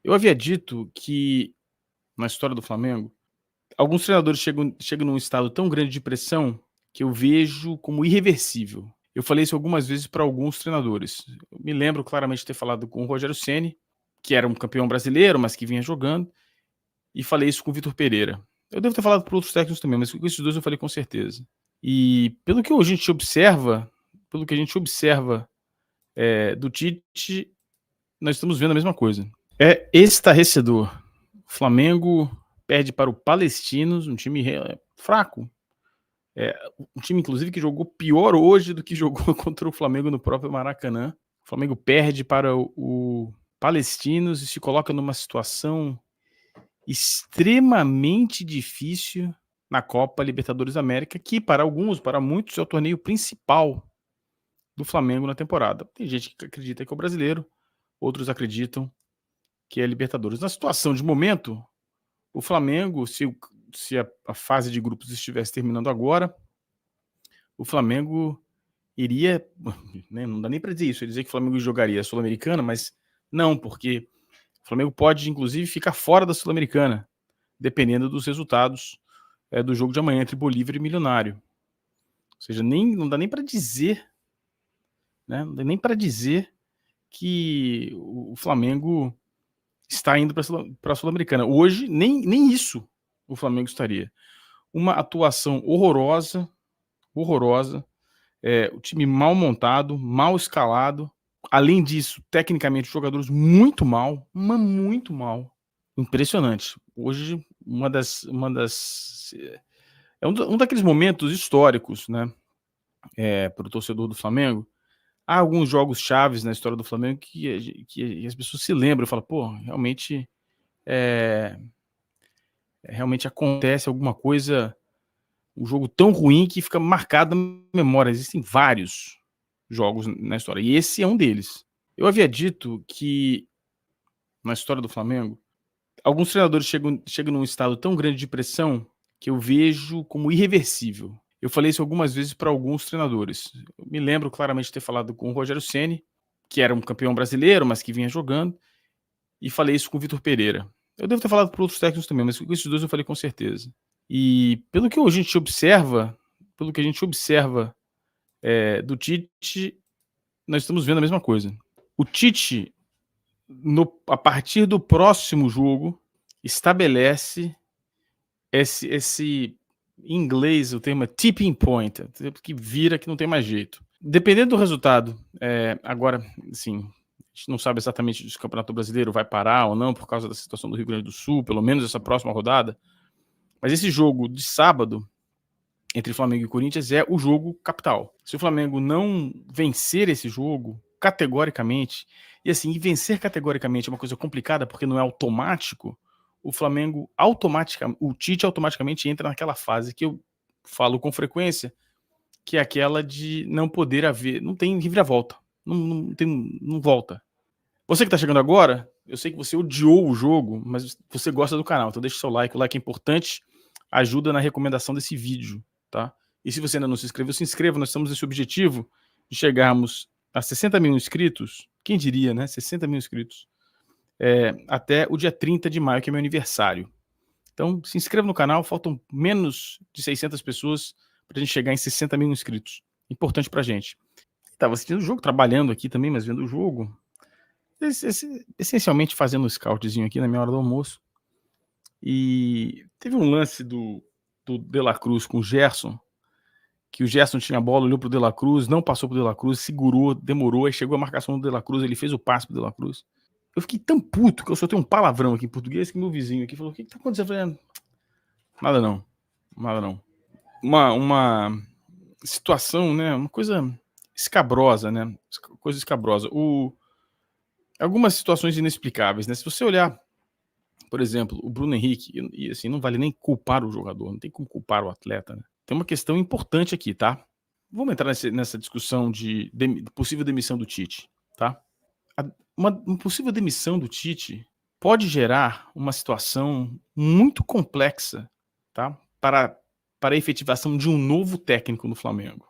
Eu havia dito que, na história do Flamengo, alguns treinadores chegam num estado tão grande de pressão que eu vejo como irreversível. Eu falei isso algumas vezes para alguns treinadores. Eu me lembro claramente de ter falado com o Rogério Ceni, que era um campeão brasileiro, mas que vinha jogando, e falei isso com o Vitor Pereira. Eu devo ter falado para outros técnicos também, mas com esses dois eu falei com certeza. E pelo que a gente observa do Tite, nós estamos vendo a mesma coisa. É estarrecedor. O Flamengo perde para o Palestinos, um time fraco. Um time, inclusive, que jogou pior hoje do que jogou contra o Flamengo no próprio Maracanã. O Flamengo perde para o Palestinos e se coloca numa situação extremamente difícil na Copa Libertadores da América, que para alguns, para muitos, é o torneio principal do Flamengo na temporada. Tem gente que acredita que é o brasileiro, outros acreditam que é a Libertadores. Na situação de momento, o Flamengo, se a fase de grupos estivesse terminando agora, o Flamengo iria, né, não dá nem para dizer isso, dizer que o Flamengo jogaria a Sul-Americana, mas não, porque o Flamengo pode, inclusive, ficar fora da Sul-Americana, dependendo dos resultados do jogo de amanhã entre Bolívar e Milionário. Ou seja, não dá nem para dizer, né, não dá nem para dizer que o Flamengo está indo para a Sul-Americana. Hoje, nem isso o Flamengo estaria. Uma atuação horrorosa, o time mal montado, mal escalado. Além disso, tecnicamente, jogadores muito mal, mas muito mal. Impressionante. Hoje, é um daqueles momentos históricos, né, para o torcedor do Flamengo. Há alguns jogos chaves na história do Flamengo que as pessoas se lembram e falam, pô, realmente acontece alguma coisa, um jogo tão ruim que fica marcado na memória. Existem vários jogos na história, e esse é um deles. Eu havia dito que, na história do Flamengo, alguns treinadores chegam num estado tão grande de pressão que eu vejo como irreversível. Eu falei isso algumas vezes para alguns treinadores. Eu me lembro claramente de ter falado com o Rogério Ceni, que era um campeão brasileiro, mas que vinha jogando, e falei isso com o Vitor Pereira. Eu devo ter falado para outros técnicos também, mas com esses dois eu falei com certeza. E pelo que a gente observa do Tite, nós estamos vendo a mesma coisa. O Tite, a partir do próximo jogo, estabelece esse em inglês o termo é tipping point, que vira que não tem mais jeito. Dependendo do resultado, agora, assim, a gente não sabe exatamente se o Campeonato Brasileiro vai parar ou não por causa da situação do Rio Grande do Sul, pelo menos essa próxima rodada, mas esse jogo de sábado entre Flamengo e Corinthians é o jogo capital. Se o Flamengo não vencer esse jogo categoricamente, e assim, vencer categoricamente é uma coisa complicada porque não é automático, o Flamengo o Tite automaticamente entra naquela fase que eu falo com frequência, que é aquela de não poder haver, não tem reviravolta, não volta. Você que está chegando agora, eu sei que você odiou o jogo, mas você gosta do canal, então deixa o seu like, o like é importante, ajuda na recomendação desse vídeo, tá? E se você ainda não se inscreveu, se inscreva, nós estamos nesse objetivo de chegarmos a 60 mil inscritos, quem diria, né? 60 mil inscritos, até o dia 30 de maio, que é meu aniversário. Então, se inscreva no canal, faltam menos de 600 pessoas para a gente chegar em 60 mil inscritos. Importante pra gente. Estava assistindo o jogo, trabalhando aqui também, mas vendo o jogo, essencialmente fazendo um scoutzinho aqui na minha hora do almoço. E teve um lance do De La Cruz com o Gerson, que o Gerson tinha a bola, olhou pro De La Cruz, não passou pro De La Cruz, segurou, demorou, aí chegou a marcação do De La Cruz, ele fez o passe pro De La Cruz. Eu fiquei tão puto que eu soltei um palavrão aqui em português que meu vizinho aqui falou: o que tá acontecendo? Eu falei, nada não. Uma situação, né, uma coisa escabrosa, né, coisa escabrosa. Algumas situações inexplicáveis, né, se você olhar, por exemplo, o Bruno Henrique, e assim, não vale nem culpar o jogador, não tem como culpar o atleta, né. Tem uma questão importante aqui, tá? Vamos entrar nessa discussão de possível demissão do Tite, tá? Uma possível demissão do Tite pode gerar uma situação muito complexa, tá? Para a efetivação de um novo técnico no Flamengo.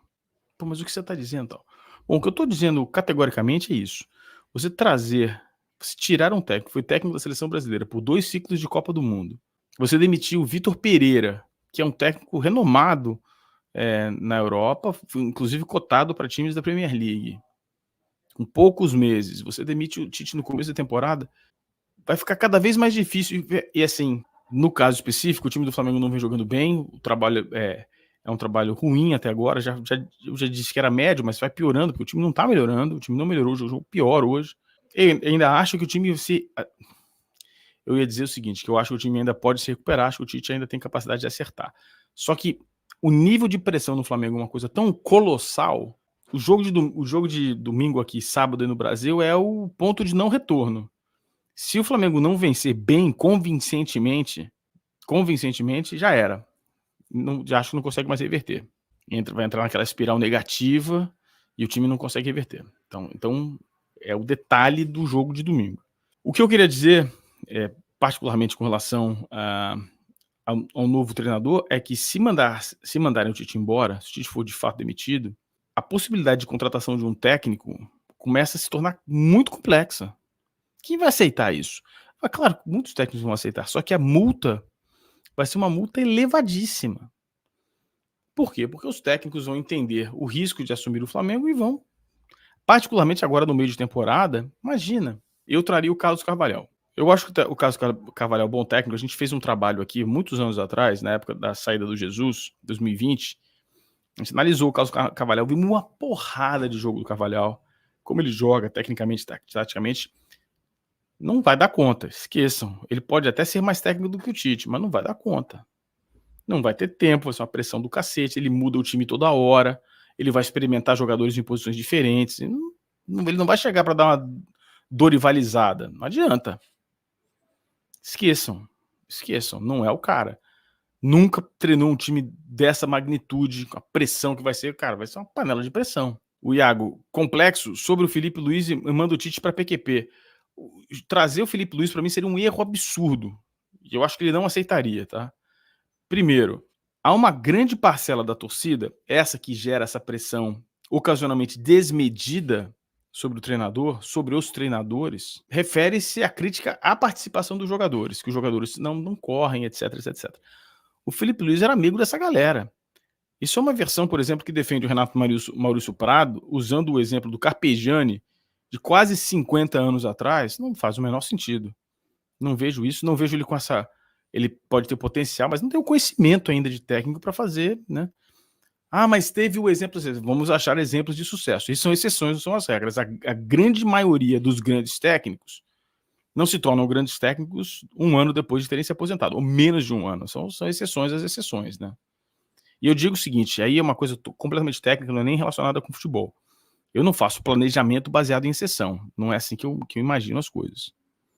Pô, mas o que você está dizendo, então? Bom, o que eu estou dizendo categoricamente é isso. Você trazer Você tirar um técnico, foi técnico da seleção brasileira por 2 ciclos de Copa do Mundo. Você demitiu o Vitor Pereira, que é um técnico renomado na Europa, foi inclusive cotado para times da Premier League. Com poucos meses, você demite o Tite no começo da temporada, vai ficar cada vez mais difícil. E assim, no caso específico, o time do Flamengo não vem jogando bem, o trabalho é um trabalho ruim até agora. Eu já disse que era médio, mas vai piorando, porque o time não tá melhorando, o time não melhorou, o jogo pior hoje. Eu ainda acho que o time eu ia dizer o seguinte, que eu acho que o time ainda pode se recuperar, acho que o Tite ainda tem capacidade de acertar. Só que o nível de pressão no Flamengo é uma coisa tão colossal. O jogo de domingo aqui, sábado aí no Brasil, é o ponto de não retorno. Se o Flamengo não vencer bem, convincentemente, já era. Já acho que não consegue mais reverter. Vai entrar naquela espiral negativa e o time não consegue reverter. Então é o detalhe do jogo de domingo. O que eu queria dizer, particularmente com relação ao novo treinador, é que se mandarem o Tite embora, se o Tite for de fato demitido, a possibilidade de contratação de um técnico começa a se tornar muito complexa. Quem vai aceitar isso? Claro, muitos técnicos vão aceitar, só que a multa vai ser uma multa elevadíssima. Por quê? Porque os técnicos vão entender o risco de assumir o Flamengo e vão, particularmente agora no meio de temporada, imagina, eu traria o Carlos Carvalhal. Eu acho que o Carlos Carvalhal é um bom técnico. A gente fez um trabalho aqui muitos anos atrás, na época da saída do Jesus, 2020. A gente analisou o Carlos Carvalhal, vimos uma porrada de jogo do Carvalhal, como ele joga tecnicamente, taticamente. Não vai dar conta, esqueçam. Ele pode até ser mais técnico do que o Tite, mas não vai dar conta. Não vai ter tempo, vai ser uma pressão do cacete, ele muda o time toda hora, ele vai experimentar jogadores em posições diferentes, ele não vai chegar para dar uma dorivalizada, não adianta. Esqueçam, não é o cara. Nunca treinou um time dessa magnitude, com a pressão que vai ser, cara, vai ser uma panela de pressão. O Iago, complexo sobre o Felipe Luiz e manda o Tite para PQP. Trazer o Felipe Luiz para mim seria um erro absurdo. E eu acho que ele não aceitaria, tá? Primeiro, há uma grande parcela da torcida, essa que gera essa pressão ocasionalmente desmedida sobre o treinador, sobre os treinadores, refere-se à crítica à participação dos jogadores, que os jogadores não correm, etc, etc, etc. O Felipe Luiz era amigo dessa galera. Isso é uma versão, por exemplo, que defende o Renato Maurício Prado, usando o exemplo do Carpegiani, de quase 50 anos atrás. Não faz o menor sentido. Não vejo isso, não vejo ele com essa... Ele pode ter potencial, mas não tem o conhecimento ainda de técnico para fazer, né? Mas teve o exemplo... Vamos achar exemplos de sucesso. Isso são exceções, não são as regras. A grande maioria dos grandes técnicos não se tornam grandes técnicos um ano depois de terem se aposentado, ou menos de um ano. São exceções às exceções, né? E eu digo o seguinte, aí é uma coisa completamente técnica, não é nem relacionada com futebol. Eu não faço planejamento baseado em exceção. Não é assim que eu imagino as coisas.